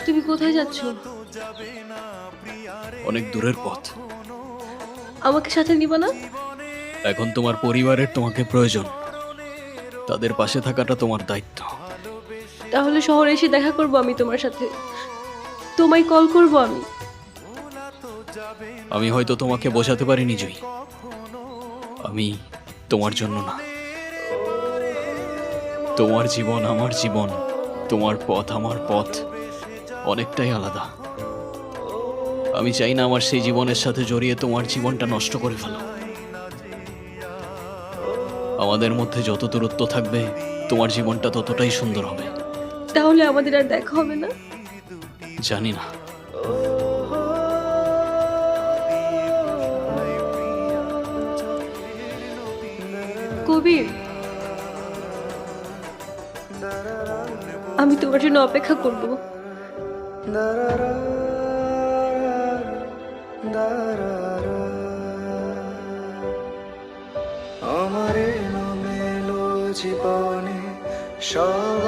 তুমি কোথায় যাচ্ছ? অনেক দূরের পথ। আমাকে সাথে নিবা না? এখন তোমার পরিবারের তোমাকে প্রয়োজন, তাদের পাশে থাকাটা তোমার দায়িত্ব। তাহলে শহরে এসে দেখা করব আমি তোমার সাথে, তোমায় কল করব আমি। আমি হয়তো তোমাকে বোঝাতে পারিনি জুই, আমি তোমার জন্য না। তোমার জীবন আমার জীবন, তোমার পথ আমার পথ অনেকটাই আলাদা। আমি চাই না আমার সেই জীবনের সাথে জড়িয়ে তোমার জীবনটা নষ্ট করে ফেলো। আমাদের মধ্যে যত দূরত্ব থাকবে তোমার জীবনটা ততটাই সুন্দর হবে। তাহলে আমাদের আর দেখা হবে না? জানি না। কবির, আমি তোমার জন্য অপেক্ষা করব। আমার এলোমেলো জীবনে সব